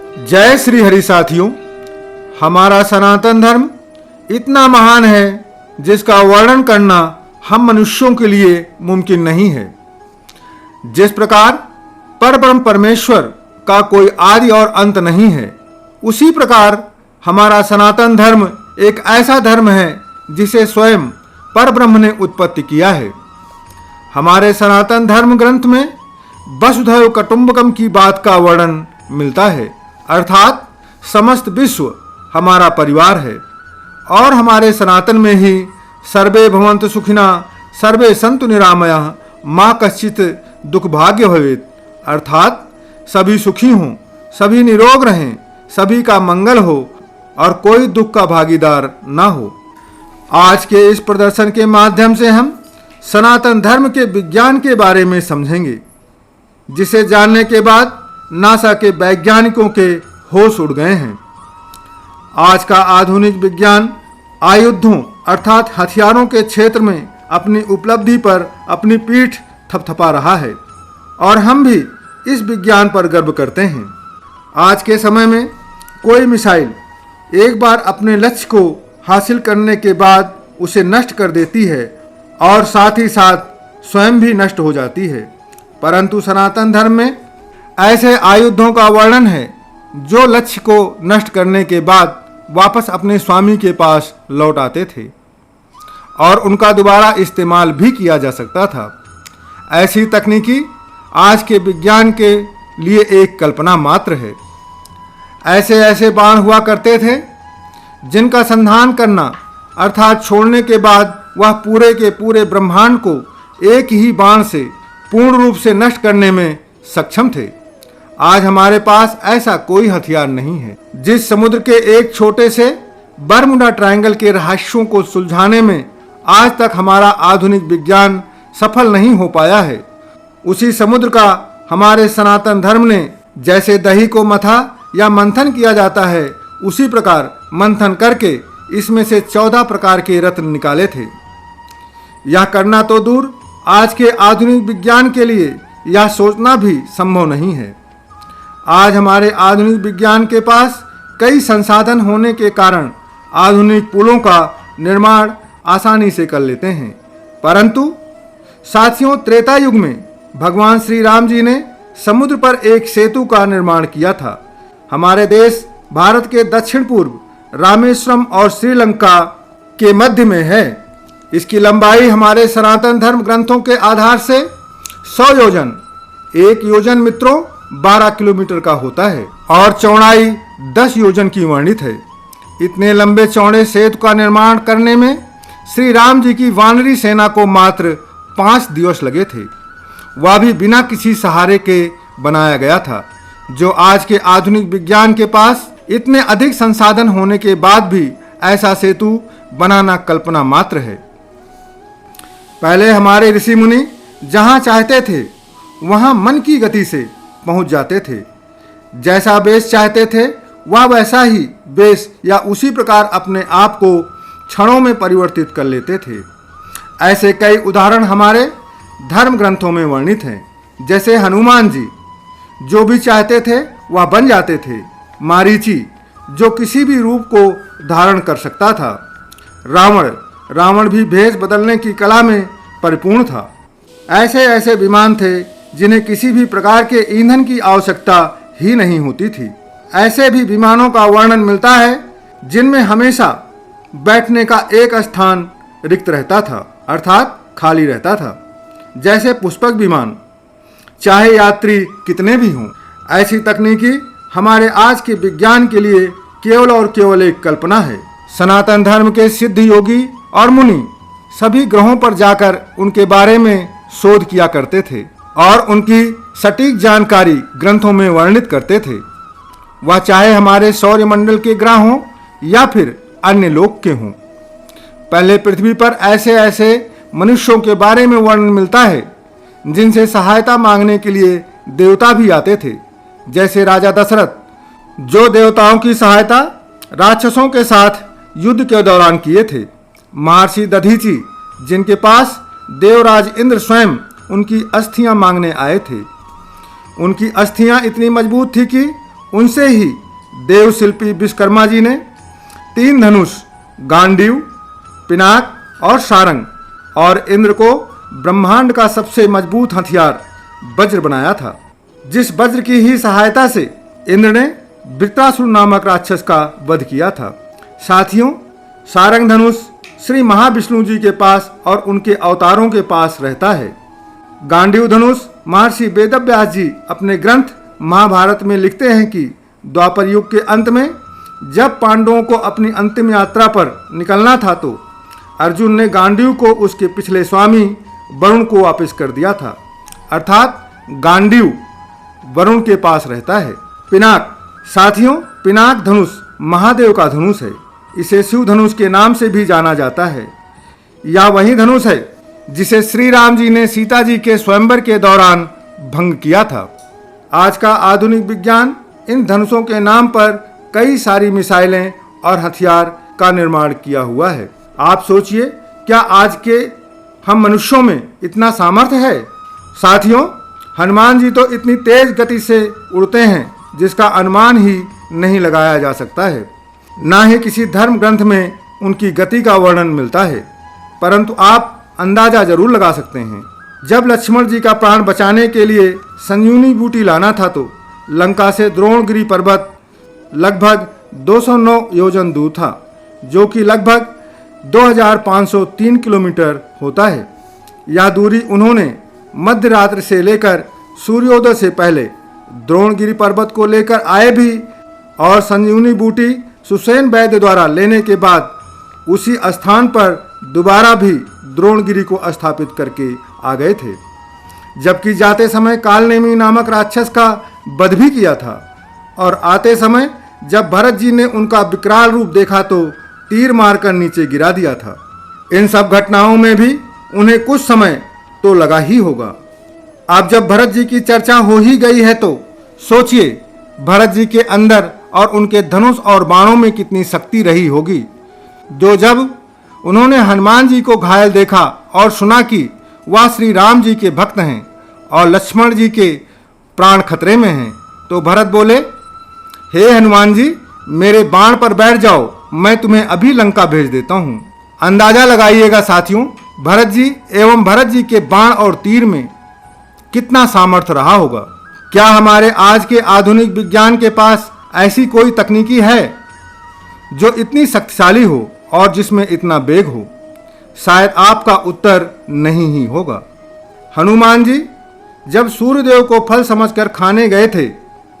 जय श्री हरि साथियों, हमारा सनातन धर्म इतना महान है जिसका वर्णन करना हम मनुष्यों के लिए मुमकिन नहीं है। जिस प्रकार परब्रह्म परमेश्वर का कोई आदि और अंत नहीं है, उसी प्रकार हमारा सनातन धर्म एक ऐसा धर्म है जिसे स्वयं परब्रह्म ने उत्पत्ति किया है। हमारे सनातन धर्म ग्रंथ में वसुधैव कुटुंबकम की बात का वर्णन मिलता है, अर्थात समस्त विश्व हमारा परिवार है। और हमारे सनातन में ही सर्वे भवन्तु सुखिना सर्वे सन्तु निरामयाः मा कश्चित् दुःखभाग्य भवेत्, अर्थात सभी सुखी हों, सभी निरोग रहें, सभी का मंगल हो और कोई दुख का भागीदार ना हो। आज के इस प्रदर्शन के माध्यम से हम सनातन धर्म के विज्ञान के बारे में समझेंगे, जिसे जानने के बाद नासा के वैज्ञानिकों के होश उड़ गए हैं। आज का आधुनिक विज्ञान आयुधों अर्थात हथियारों के क्षेत्र में अपनी उपलब्धि पर अपनी पीठ थपथपा रहा है और हम भी इस विज्ञान पर गर्व करते हैं। आज के समय में कोई मिसाइल एक बार अपने लक्ष्य को हासिल करने के बाद उसे नष्ट कर देती है और साथ ही साथ स्वयं भी नष्ट हो जाती है, परंतु सनातन धर्म में ऐसे आयुधों का वर्णन है जो लक्ष्य को नष्ट करने के बाद वापस अपने स्वामी के पास लौट आते थे और उनका दोबारा इस्तेमाल भी किया जा सकता था। ऐसी तकनीकी आज के विज्ञान के लिए एक कल्पना मात्र है। ऐसे ऐसे बाण हुआ करते थे जिनका संधान करना अर्थात छोड़ने के बाद वह पूरे के पूरे ब्रह्मांड को एक ही बाण से पूर्ण रूप से नष्ट करने में सक्षम थे। आज हमारे पास ऐसा कोई हथियार नहीं है। जिस समुद्र के एक छोटे से बरमुडा ट्रायंगल के रहस्यों को सुलझाने में आज तक हमारा आधुनिक विज्ञान सफल नहीं हो पाया है, उसी समुद्र का हमारे सनातन धर्म ने जैसे दही को मथा या मंथन किया जाता है, उसी प्रकार मंथन करके इसमें से 14 प्रकार के रत्न निकाले थे। यह करना तो दूर, आज के आधुनिक विज्ञान के लिए यह सोचना भी संभव नहीं है। आज हमारे आधुनिक विज्ञान के पास कई संसाधन होने के कारण आधुनिक पुलों का निर्माण आसानी से कर लेते हैं, परंतु साथियों त्रेता युग में भगवान श्री राम जी ने समुद्र पर एक सेतु का निर्माण किया था। हमारे देश भारत के दक्षिण पूर्व रामेश्वरम और श्रीलंका के मध्य में है। इसकी लंबाई हमारे सनातन धर्म ग्रंथों के आधार से 100 योजन, एक योजन मित्रों 12 किलोमीटर का होता है और चौड़ाई 10 योजन की वर्णित है। इतने लंबे चौड़े सेतु का निर्माण करने में श्री राम जी की वानरी सेना को मात्र 5 दिवस लगे थे। वह भी बिना किसी सहारे के बनाया गया था, जो आज के आधुनिक विज्ञान के पास इतने अधिक संसाधन होने के बाद भी ऐसा सेतु बनाना कल्पना मात्र है। पहले हमारे ऋषि मुनि जहाँ चाहते थे वहाँ मन की गति से पहुँच जाते थे। जैसा बेस चाहते थे वह वैसा ही बेस या उसी प्रकार अपने आप को क्षणों में परिवर्तित कर लेते थे। ऐसे कई उदाहरण हमारे धर्म ग्रंथों में वर्णित हैं। जैसे हनुमान जी जो भी चाहते थे वह बन जाते थे। मारीची जो किसी भी रूप को धारण कर सकता था। रावण भी भेष बदलने की कला में परिपूर्ण था। ऐसे ऐसे विमान थे जिन्हें किसी भी प्रकार के ईंधन की आवश्यकता ही नहीं होती थी। ऐसे भी विमानों का वर्णन मिलता है जिनमें हमेशा बैठने का एक स्थान रिक्त रहता था, अर्थात खाली रहता था। जैसे पुष्पक विमान, चाहे यात्री कितने भी हों। ऐसी तकनीकी हमारे आज के विज्ञान के लिए केवल और केवल एक कल्पना है। सनातन धर्म के सिद्ध योगी और मुनि सभी ग्रहों पर जाकर उनके बारे में शोध किया करते थे और उनकी सटीक जानकारी ग्रंथों में वर्णित करते थे। वह चाहे हमारे सौरमंडल के ग्रह हों या फिर अन्य लोक के हों। पहले पृथ्वी पर ऐसे ऐसे मनुष्यों के बारे में वर्णन मिलता है जिनसे सहायता मांगने के लिए देवता भी आते थे। जैसे राजा दशरथ जो देवताओं की सहायता राक्षसों के साथ युद्ध के दौरान किए थे। महर्षि दधीची जिनके पास देवराज इंद्र स्वयं उनकी अस्थियां मांगने आए थे। उनकी अस्थियां इतनी मजबूत थी कि उनसे ही देव शिल्पी विश्वकर्मा जी ने 3 धनुष गांडीव, पिनाक और सारंग और इंद्र को ब्रह्मांड का सबसे मजबूत हथियार वज्र बनाया था, जिस वज्र की ही सहायता से इंद्र ने वृत्रासुर नामक राक्षस का वध किया था। साथियों, सारंग धनुष श्री महाविष्णु जी के पास और उनके अवतारों के पास रहता है। गांडीव धनुष महर्षि वेदव्यास जी अपने ग्रंथ महाभारत में लिखते हैं कि द्वापर युग के अंत में जब पांडवों को अपनी अंतिम यात्रा पर निकलना था तो अर्जुन ने गांडीव को उसके पिछले स्वामी वरुण को वापस कर दिया था, अर्थात गांडीव वरुण के पास रहता है। पिनाक, साथियों, पिनाक धनुष महादेव का धनुष है। इसे शिव धनुष के नाम से भी जाना जाता है। यह वही धनुष है जिसे श्री राम जी ने सीता जी के स्वयंवर के दौरान भंग किया था। आज का आधुनिक विज्ञान इन धनुषों के नाम पर कई सारी मिसाइलें और हथियार का निर्माण किया हुआ है। आप सोचिए, क्या आज के हम मनुष्यों में इतना सामर्थ्य है? साथियों, हनुमान जी तो इतनी तेज गति से उड़ते हैं जिसका अनुमान ही नहीं लगाया जा सकता है। ना ही किसी धर्म ग्रंथ में उनकी गति का वर्णन मिलता है, परंतु आप अंदाजा जरूर लगा सकते हैं। जब लक्ष्मण जी का प्राण बचाने के लिए संजीवनी बूटी लाना था तो लंका से द्रोणगिरी पर्वत लगभग 209 योजन दूर था, जो कि लगभग 2503 किलोमीटर होता है। यह दूरी उन्होंने मध्य रात्रि से लेकर सूर्योदय से पहले द्रोणगिरी पर्वत को लेकर आए भी और संजीवनी बूटी सुसेन वैद्य द्वारा लेने के बाद उसी स्थान पर दोबारा भी द्रोणगिरी को स्थापित करके आ गए थे, जबकि जाते समय कालनेमी नामक राक्षस का वध भी किया था और आते समय जब भरत जी ने उनका विकराल रूप देखा तो तीर मारकर नीचे गिरा दिया था। इन सब घटनाओं में भी उन्हें कुछ समय तो लगा ही होगा। अब जब भरत जी की चर्चा हो ही गई है तो सोचिए भरत जी के अंदर और उनके धनुष और बाणों में कितनी शक्ति रही होगी, जो जब उन्होंने हनुमान जी को घायल देखा और सुना कि वह श्री राम जी के भक्त हैं और लक्ष्मण जी के प्राण खतरे में हैं, तो भरत बोले, हे हनुमान जी, मेरे बाण पर बैठ जाओ, मैं तुम्हें अभी लंका भेज देता हूँ। अंदाजा लगाइएगा साथियों, भरत जी एवं भरत जी के बाण और तीर में कितना सामर्थ्य रहा होगा। क्या हमारे आज के आधुनिक विज्ञान के पास ऐसी कोई तकनीकी है जो इतनी शक्तिशाली हो और जिसमें इतना वेग हो? शायद आपका उत्तर नहीं ही होगा। हनुमान जी जब सूर्यदेव को फल समझकर खाने गए थे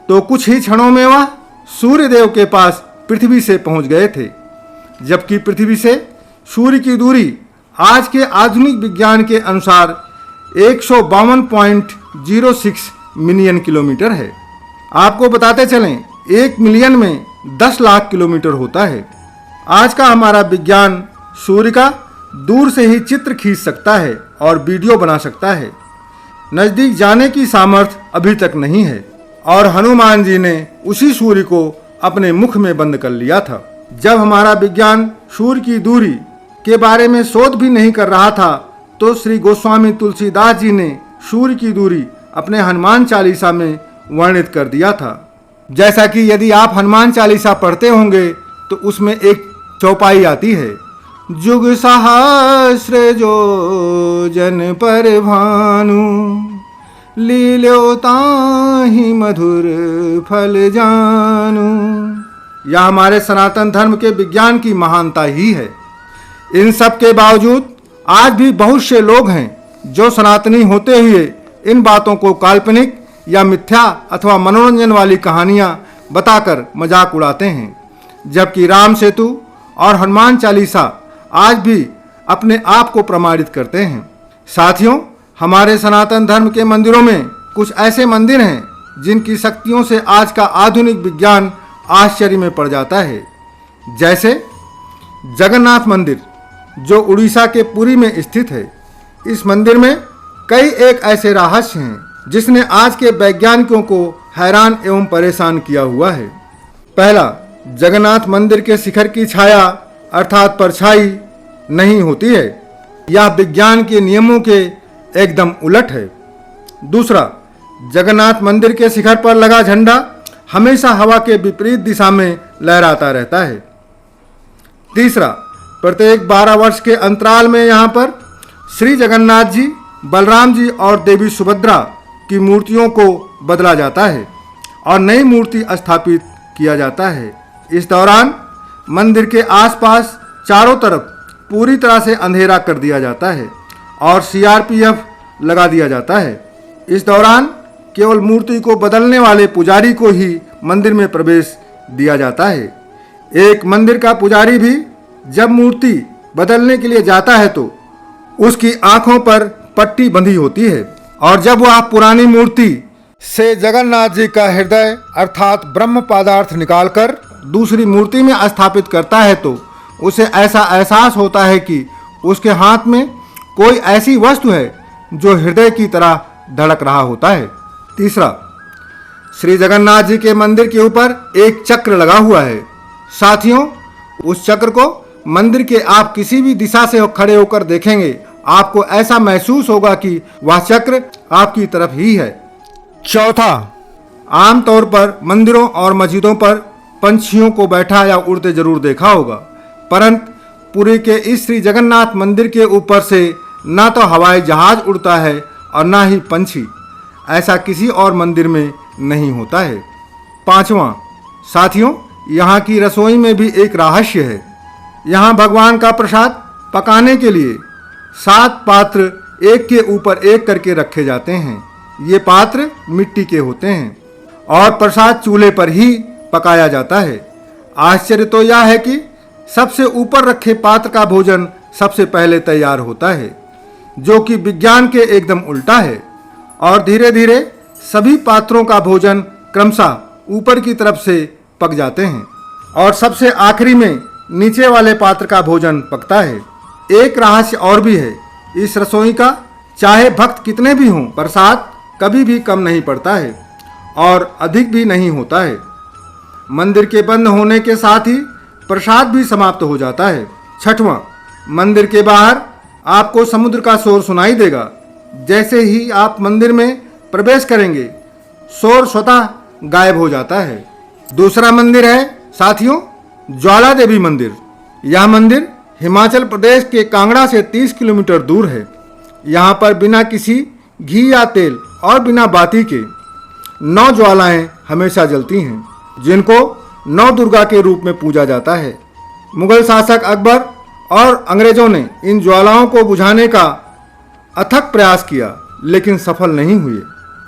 तो कुछ ही क्षणों में वह सूर्यदेव के पास पृथ्वी से पहुंच गए थे, जबकि पृथ्वी से सूर्य की दूरी आज के आधुनिक विज्ञान के अनुसार 152.06 मिलियन किलोमीटर है। आपको बताते चलें, 1 मिलियन में 10 लाख किलोमीटर होता है। आज का हमारा विज्ञान सूर्य का दूर से ही चित्र खींच सकता है और वीडियो बना सकता है। नज़दीक जाने की सामर्थ्य अभी तक नहीं है और हनुमान जी ने उसी सूर्य को अपने मुख में बंद कर लिया था। जब हमारा विज्ञान सूर्य की दूरी के बारे में शोध भी नहीं कर रहा था तो श्री गोस्वामी तुलसीदास जी ने सूर्य की दूरी अपने हनुमान चालीसा में वर्णित कर दिया था। जैसा कि यदि आप हनुमान चालीसा पढ़ते होंगे तो उसमें एक चौपाई आती है, जुग सहस्र जो जन पर भानु, लील्यो ताहि मधुर फल जानू। यह हमारे सनातन धर्म के विज्ञान की महानता ही है। इन सब के बावजूद आज भी बहुत से लोग हैं जो सनातनी होते हुए इन बातों को काल्पनिक या मिथ्या अथवा मनोरंजन वाली कहानियां बताकर मजाक उड़ाते हैं, जबकि राम सेतु और हनुमान चालीसा आज भी अपने आप को प्रमाणित करते हैं। साथियों, हमारे सनातन धर्म के मंदिरों में कुछ ऐसे मंदिर हैं जिनकी शक्तियों से आज का आधुनिक विज्ञान आश्चर्य में पड़ जाता है। जैसे जगन्नाथ मंदिर जो उड़ीसा के पुरी में स्थित है। इस मंदिर में कई एक ऐसे रहस्य हैं जिसने आज के वैज्ञानिकों को हैरान एवं परेशान किया हुआ है। पहला, जगन्नाथ मंदिर के शिखर की छाया अर्थात परछाई नहीं होती है। यह विज्ञान के नियमों के एकदम उलट है। दूसरा, जगन्नाथ मंदिर के शिखर पर लगा झंडा हमेशा हवा के विपरीत दिशा में लहराता रहता है। तीसरा, प्रत्येक 12 वर्ष के अंतराल में यहाँ पर श्री जगन्नाथ जी, बलराम जी और देवी सुभद्रा की मूर्तियों को बदला जाता है और नई मूर्ति स्थापित किया जाता है। इस दौरान मंदिर के आसपास चारों तरफ पूरी तरह से अंधेरा कर दिया जाता है और सीआरपीएफ लगा दिया जाता है। इस दौरान केवल मूर्ति को बदलने वाले पुजारी को ही मंदिर में प्रवेश दिया जाता है। एक मंदिर का पुजारी भी जब मूर्ति बदलने के लिए जाता है तो उसकी आंखों पर पट्टी बंधी होती है और जब वह पुरानी मूर्ति से जगन्नाथ जी का हृदय अर्थात ब्रह्म पदार्थ निकालकर दूसरी मूर्ति में स्थापित करता है तो उसे ऐसा एहसास होता है कि उसके हाथ में कोई ऐसी वस्तु है जो हृदय की तरह धड़क रहा होता है। तीसरा, श्री जगन्नाथ जी के मंदिर के ऊपर एक चक्र लगा हुआ है। साथियों, उस चक्र को मंदिर के आप किसी भी दिशा से खड़े होकर देखेंगे, आपको ऐसा महसूस होगा कि वह चक्र आपकी तरफ ही है। चौथा, आमतौर पर मंदिरों और मस्जिदों पर पंछियों को बैठा या उड़ते जरूर देखा होगा, परंतु पुरी के इस श्री जगन्नाथ मंदिर के ऊपर से ना तो हवाई जहाज उड़ता है और ना ही पंछी। ऐसा किसी और मंदिर में नहीं होता है। पांचवा, साथियों, यहाँ की रसोई में भी एक रहस्य है। यहाँ भगवान का प्रसाद पकाने के लिए 7 पात्र एक के ऊपर एक करके रखे जाते हैं। ये पात्र मिट्टी के होते हैं और प्रसाद चूल्हे पर ही पकाया जाता है। आश्चर्य तो यह है कि सबसे ऊपर रखे पात्र का भोजन सबसे पहले तैयार होता है, जो कि विज्ञान के एकदम उल्टा है, और धीरे धीरे सभी पात्रों का भोजन क्रमशः ऊपर की तरफ से पक जाते हैं और सबसे आखिरी में नीचे वाले पात्र का भोजन पकता है। एक रहस्य और भी है, इस रसोई का चाहे भक्त कितने भी हों, प्रसाद कभी भी कम नहीं पड़ता है और अधिक भी नहीं होता है। मंदिर के बंद होने के साथ ही प्रसाद भी समाप्त हो जाता है। छठवां, मंदिर के बाहर आपको समुद्र का शोर सुनाई देगा। जैसे ही आप मंदिर में प्रवेश करेंगे, शोर स्वतः गायब हो जाता है। दूसरा मंदिर है साथियों, ज्वाला देवी मंदिर। यह मंदिर हिमाचल प्रदेश के कांगड़ा से 30 किलोमीटर दूर है। यहाँ पर बिना किसी घी या तेल और बिना बाती के 9 ज्वालाएं हमेशा जलती हैं, जिनको 9 दुर्गा के रूप में पूजा जाता है। मुगल शासक अकबर और अंग्रेजों ने इन ज्वालाओं को बुझाने का अथक प्रयास किया, लेकिन सफल नहीं हुए।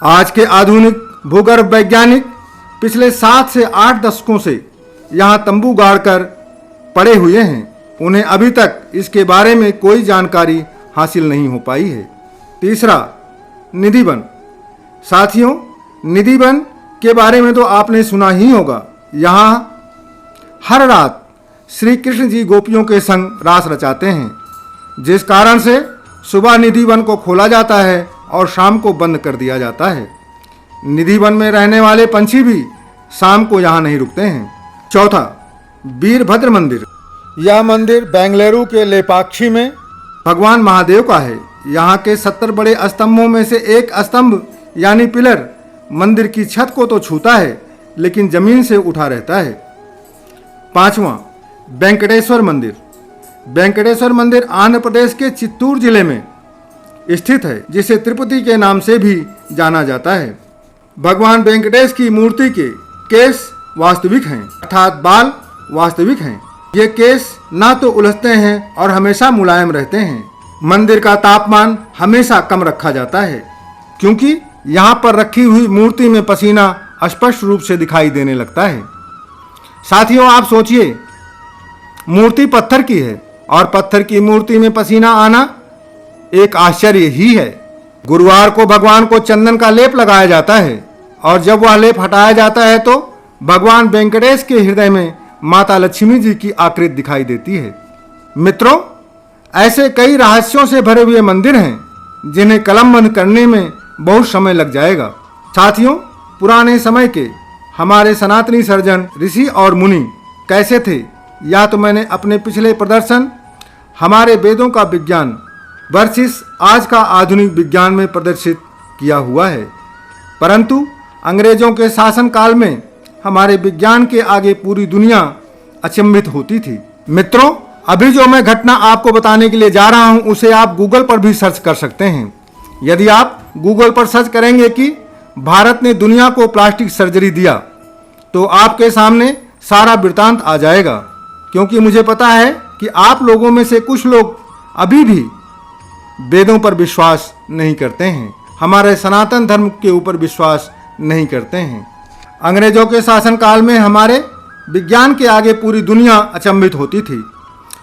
आज के आधुनिक भूगर्भ वैज्ञानिक पिछले 7 से 8 दशकों से यहाँ तंबू गाड़कर पड़े हुए हैं। उन्हें अभी तक इसके बारे में कोई जानकारी हासिल नहीं हो पाई है। तीसरा, निधिवन। साथियों, निधिवन के बारे में तो आपने सुना ही होगा। यहाँ हर रात श्री कृष्ण जी गोपियों के संग रास रचाते हैं, जिस कारण से सुबह निधिवन को खोला जाता है और शाम को बंद कर दिया जाता है। निधिवन में रहने वाले पंछी भी शाम को यहाँ नहीं रुकते हैं। चौथा, वीरभद्र मंदिर। यह मंदिर बेंगलुरु के लेपाक्षी में भगवान महादेव का है। यहाँ के 70 बड़े स्तंभों में से एक स्तंभ यानी पिलर मंदिर की छत को तो छूता है, लेकिन जमीन से उठा रहता है। पांचवा, वेंकटेश्वर मंदिर। वेंकटेश्वर मंदिर आंध्र प्रदेश के चित्तूर जिले में स्थित है, जिसे तिरुपति के नाम से भी जाना जाता है। भगवान वेंकटेश की मूर्ति के केस वास्तविक हैं, अर्थात बाल वास्तविक हैं। ये केस ना तो उलझते हैं और हमेशा मुलायम रहते हैं। मंदिर का तापमान हमेशा कम रखा जाता है, क्योंकि यहाँ पर रखी हुई मूर्ति में पसीना स्पष्ट रूप से दिखाई देने लगता है। साथियों, आप सोचिए, मूर्ति पत्थर की है और पत्थर की मूर्ति में पसीना आना एक आश्चर्य ही है। गुरुवार को भगवान को चंदन का लेप लगाया जाता है और जब वह लेप हटाया जाता है तो भगवान वेंकटेश के हृदय में माता लक्ष्मी जी की आकृति दिखाई देती है। मित्रों, ऐसे कई रहस्यों से भरे हुए मंदिर हैं जिन्हें कलमबंद करने में बहुत समय लग जाएगा। साथियों, पुराने समय के हमारे सनातनी सर्जन ऋषि और मुनि कैसे थे, या तो मैंने अपने पिछले प्रदर्शन हमारे वेदों का विज्ञान वर्सेस आज का आधुनिक विज्ञान में प्रदर्शित किया हुआ है। परंतु अंग्रेजों के शासन काल में हमारे विज्ञान के आगे पूरी दुनिया अचंभित होती थी। मित्रों, अभी जो मैं घटना आपको बताने के लिए जा रहा हूं उसे आप गूगल पर भी सर्च कर सकते हैं। यदि आप गूगल पर सर्च करेंगे कि भारत ने दुनिया को प्लास्टिक सर्जरी दिया तो आपके सामने सारा वृतांत आ जाएगा, क्योंकि मुझे पता है कि आप लोगों में से कुछ लोग अभी भी वेदों पर विश्वास नहीं करते हैं, हमारे सनातन धर्म के ऊपर विश्वास नहीं करते हैं। अंग्रेजों के शासनकाल में हमारे विज्ञान के आगे पूरी दुनिया अचंभित होती थी।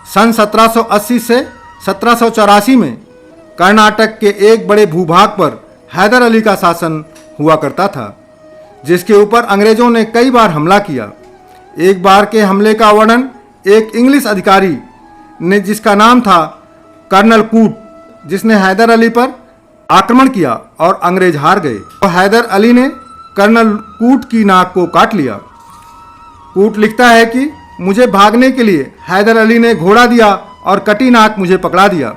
सन 1780 से 1784 में कर्नाटक के एक बड़े भूभाग पर हैदर अली का शासन हुआ करता था, जिसके ऊपर अंग्रेजों ने कई बार हमला किया। एक बार के हमले का वर्णन एक इंग्लिश अधिकारी ने, जिसका नाम था कर्नल कूट, जिसने हैदर अली पर आक्रमण किया और अंग्रेज हार गए। तो हैदर अली ने कर्नल कूट की नाक को काट लिया। कूट लिखता है कि मुझे भागने के लिए हैदर अली ने घोड़ा दिया और कटी नाक मुझे पकड़ा दिया।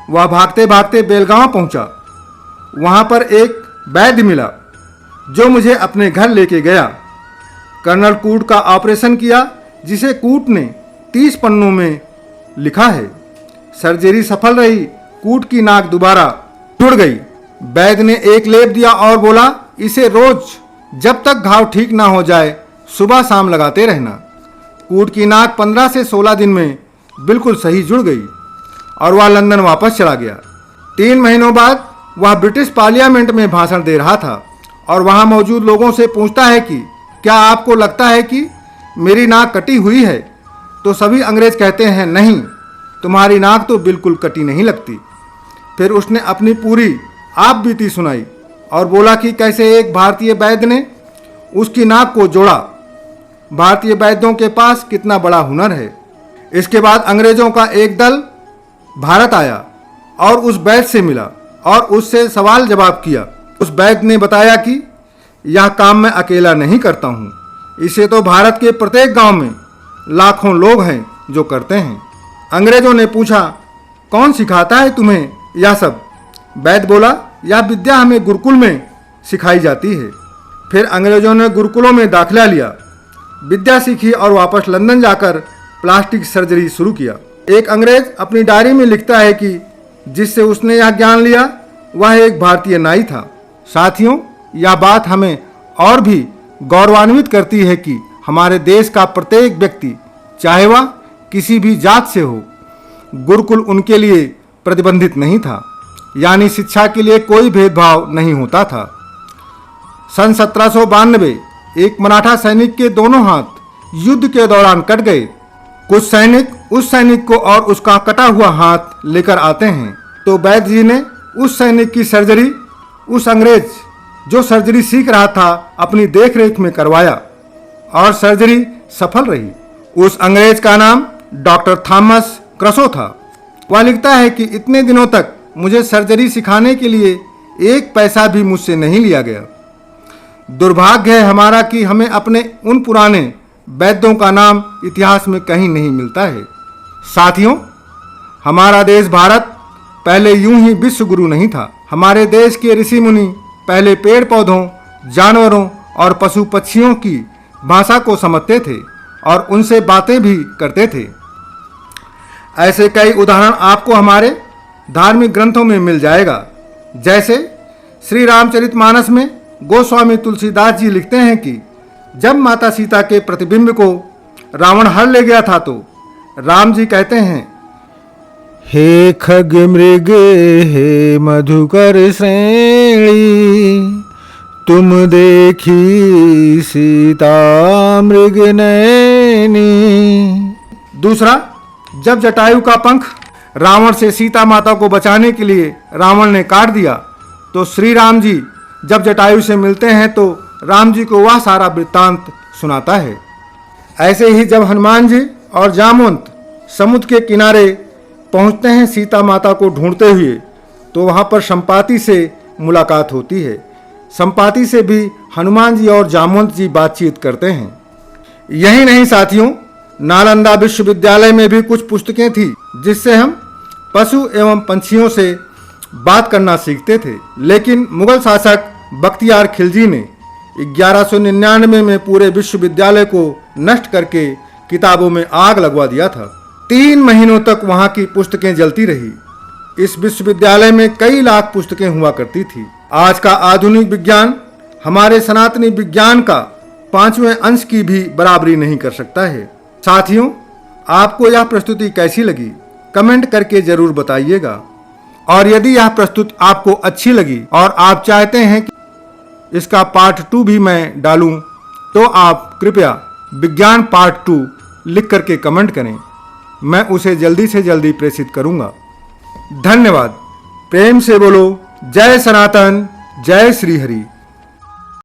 वह भागते भागते बेलगांव पहुंचा। वहां पर एक वैद्य मिला जो मुझे अपने घर लेके गया। कर्नल कूट का ऑपरेशन किया, जिसे कूट ने 30 पन्नों में लिखा है। सर्जरी सफल रही, कूट की नाक दोबारा जुड़ गई। वैद्य ने एक लेप दिया और बोला, इसे रोज जब तक घाव ठीक ना हो जाए सुबह शाम लगाते रहना। कूट की नाक 15 से 16 दिन में बिल्कुल सही जुड़ गई और वह लंदन वापस चला गया। 3 महीनों बाद वह ब्रिटिश पार्लियामेंट में भाषण दे रहा था और वहां मौजूद लोगों से पूछता है कि क्या आपको लगता है कि मेरी नाक कटी हुई है? तो सभी अंग्रेज कहते हैं, नहीं, तुम्हारी नाक तो बिल्कुल कटी नहीं लगती। फिर उसने अपनी पूरी आप बीती सुनाई और बोला कि कैसे एक भारतीय वैद्य ने उसकी नाक को जोड़ा। भारतीय वैद्यों के पास कितना बड़ा हुनर है। इसके बाद अंग्रेजों का एक दल भारत आया और उस वैद्य से मिला और उससे सवाल जवाब किया। उस वैद्य ने बताया कि यह काम मैं अकेला नहीं करता हूँ, इसे तो भारत के प्रत्येक गांव में लाखों लोग हैं जो करते हैं। अंग्रेजों ने पूछा, कौन सिखाता है तुम्हें यह सब? वैद्य बोला, यह विद्या हमें गुरुकुल में सिखाई जाती है। फिर अंग्रेजों ने गुरुकुलों में दाखिला लिया, विद्या सीखी और वापस लंदन जाकर प्लास्टिक सर्जरी शुरू किया। एक अंग्रेज अपनी डायरी में लिखता है कि जिससे उसने यह ज्ञान लिया वह एक भारतीय नाई था। साथियों, यह बात हमें और भी गौरवान्वित करती है कि हमारे देश का प्रत्येक व्यक्ति, चाहे वह किसी भी जात से हो, गुरुकुल उनके लिए प्रतिबंधित नहीं था, यानी शिक्षा के लिए कोई भेदभाव नहीं होता था। सन 1792 एक मराठा सैनिक के दोनों हाथ युद्ध के दौरान कट गए। कुछ सैनिक उस सैनिक को और उसका कटा हुआ हाथ लेकर आते हैं, तो वैद्य जी ने उस सैनिक की सर्जरी उस अंग्रेज जो सर्जरी सीख रहा था अपनी देखरेख में करवाया और सर्जरी सफल रही। उस अंग्रेज का नाम डॉक्टर थॉमस क्रसो था। वह लिखता है कि इतने दिनों तक मुझे सर्जरी सिखाने के लिए 1 पैसा भी मुझसे नहीं लिया गया। दुर्भाग्य है हमारा कि हमें अपने उन पुराने वैद्यों का नाम इतिहास में कहीं नहीं मिलता है। साथियों, हमारा देश भारत पहले यूं ही विश्व गुरु नहीं था। हमारे देश के ऋषि मुनि पहले पेड़ पौधों, जानवरों और पशु पक्षियों की भाषा को समझते थे और उनसे बातें भी करते थे। ऐसे कई उदाहरण आपको हमारे धार्मिक ग्रंथों में मिल जाएगा। जैसे श्री रामचरितमानस में गोस्वामी तुलसीदास जी लिखते हैं कि जब माता सीता के प्रतिबिंब को रावण हर ले गया था तो राम जी कहते हैं, हे खग मृग हे मधुकर श्रेणी, तुम देखी सीता मृग नैनी। दूसरा, जब जटायु का पंख रावण से सीता माता को बचाने के लिए रावण ने काट दिया तो श्री राम जी जब जटायु से मिलते हैं तो राम जी को वह सारा वृत्तांत सुनाता है। ऐसे ही जब हनुमान जी और जामवंत समुद्र के किनारे पहुंचते हैं सीता माता को ढूंढते हुए, तो वहां पर संपाति से मुलाकात होती है। संपाति से भी हनुमान जी और जामवंत जी बातचीत करते हैं। यही नहीं साथियों, नालंदा विश्वविद्यालय में भी कुछ पुस्तकें थी जिससे हम पशु एवं पंछियों से बात करना सीखते थे। लेकिन मुगल शासक बख्तियार खिलजी ने 1199 में पूरे विश्वविद्यालय को नष्ट करके किताबों में आग लगवा दिया था। 3 महीनों तक वहां की पुस्तकें जलती रही। इस विश्वविद्यालय में कई लाख पुस्तकें हुआ करती थी। आज का आधुनिक विज्ञान हमारे सनातनी विज्ञान का 5वें अंश की भी बराबरी नहीं कर सकता है। साथियों, आपको यह प्रस्तुति कैसी लगी कमेंट करके जरूर बताइएगा। और यदि यह प्रस्तुति आपको अच्छी लगी और आप चाहते हैं कि इसका पार्ट 2 भी मैं डालूं, तो आप कृपया विज्ञान पार्ट 2 लिख करके कमेंट करें। मैं उसे जल्दी से जल्दी प्रेषित करूंगा। धन्यवाद। प्रेम से बोलो जय सनातन, जय श्री हरि।